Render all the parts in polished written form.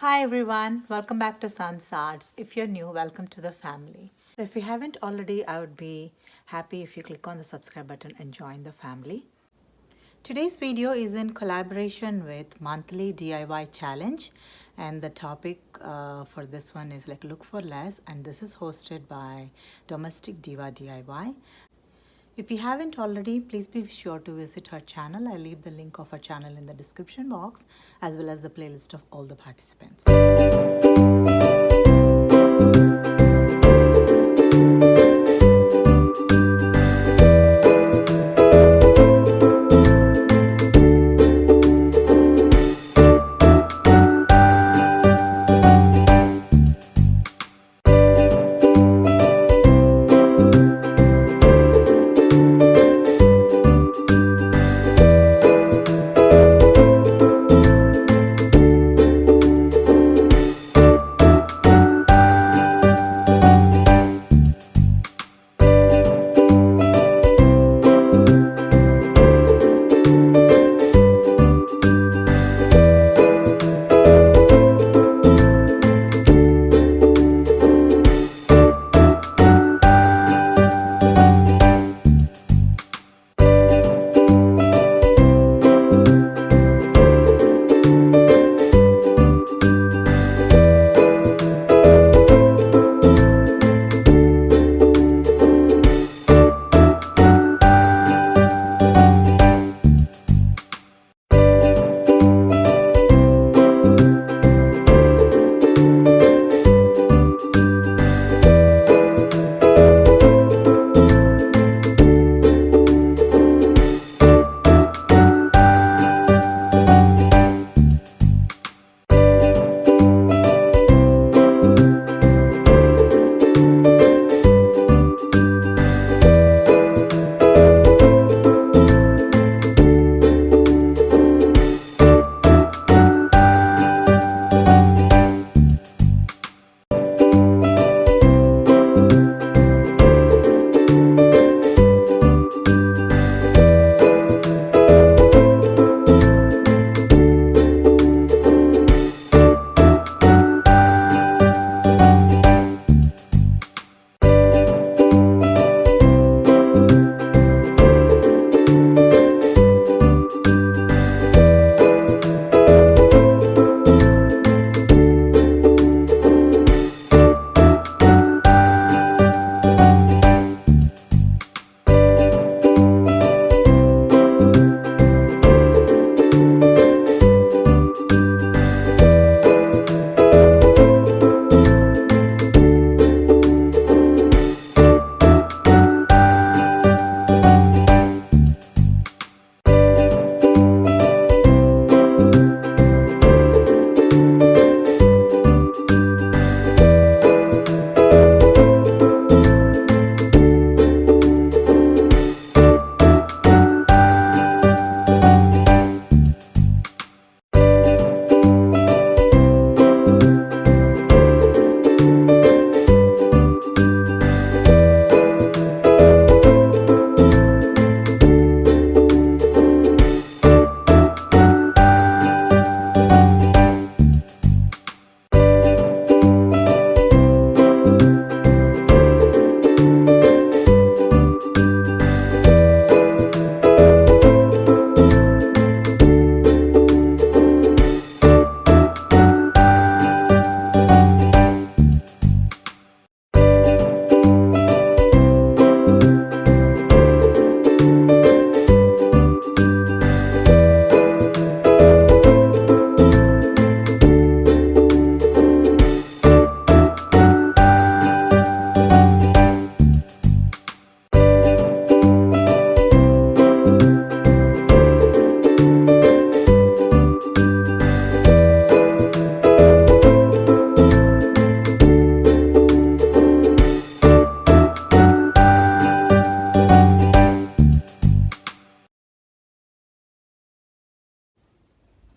Hi everyone, welcome back to Sun's Arts. If you're new, welcome to the family. So if you haven't already, I would be happy if you click on the subscribe button and join the family. Today's video is in collaboration with Monthly DIY Challenge, and the topic for this one is like look for less, and this is hosted by Domestic Diva DIY. If you haven't already, please be sure to visit her channel. I'll leave the link of her channel in the description box as well as the playlist of all the participants.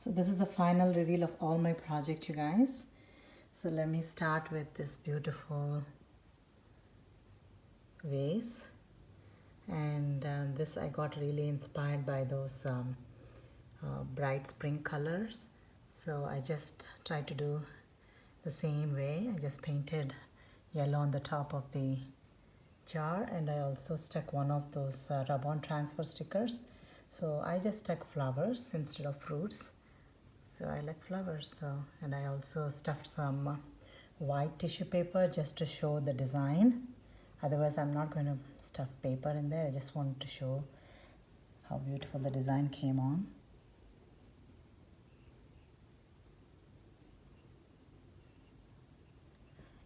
So this is the final reveal of all my project, you guys. So let me start with this beautiful vase, and this I got really inspired by those bright spring colors. So I just tried to do the same way. I just painted yellow on the top of the jar, and I also stuck one of those rub-on transfer stickers. So I just stuck flowers instead of fruits. So I like flowers. And I also stuffed some white tissue paper just to show the design. Otherwise I'm not going to stuff paper in there. I just wanted to show how beautiful the design came on.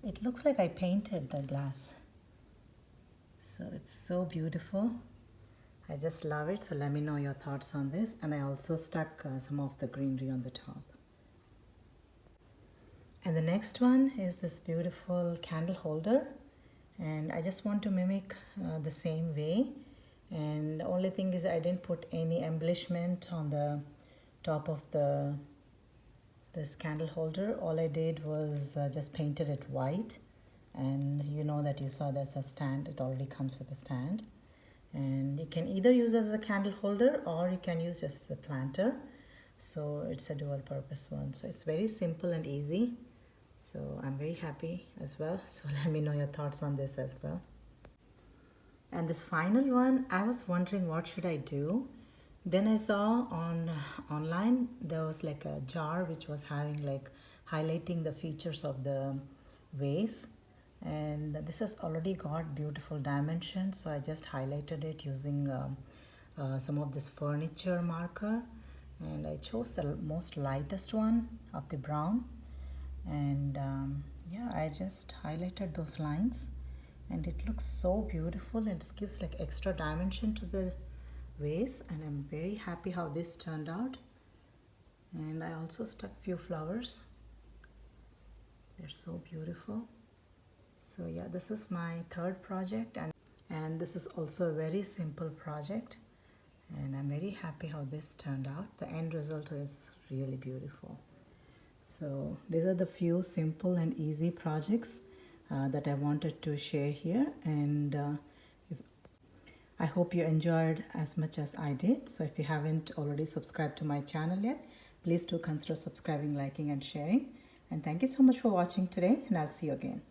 It looks like I painted the glass. So it's so beautiful. I just love it. So let me know your thoughts on this. And I also stuck some of the greenery on the top. And the next one is this beautiful candle holder. And I just want to mimic the same way. And the only thing is I didn't put any embellishment on the top of this candle holder. All I did was just painted it white. And you know that you saw there's a stand. It already comes with a stand. And you can either use as a candle holder or you can use just as a planter. So it's a dual purpose one. So it's very simple and easy. So I'm very happy as well. So let me know your thoughts on this as well. And this final one, I was wondering what should I do. Then I saw online there was like a jar which was having like highlighting the features of the vase. And this has already got beautiful dimensions, so I just highlighted it using some of this furniture marker, and I chose the most lightest one of the brown. And yeah, I just highlighted those lines, and it looks so beautiful. It gives like extra dimension to the vase, and I'm very happy how this turned out. And I also stuck few flowers. They're so beautiful. So yeah, this is my third project, and this is also a very simple project, and I'm very happy how this turned out. The end result is really beautiful. So these are the few simple and easy projects that I wanted to share here, and I hope you enjoyed as much as I did. So if you haven't already subscribed to my channel yet, please do consider subscribing, liking and sharing. And thank you so much for watching today, and I'll see you again.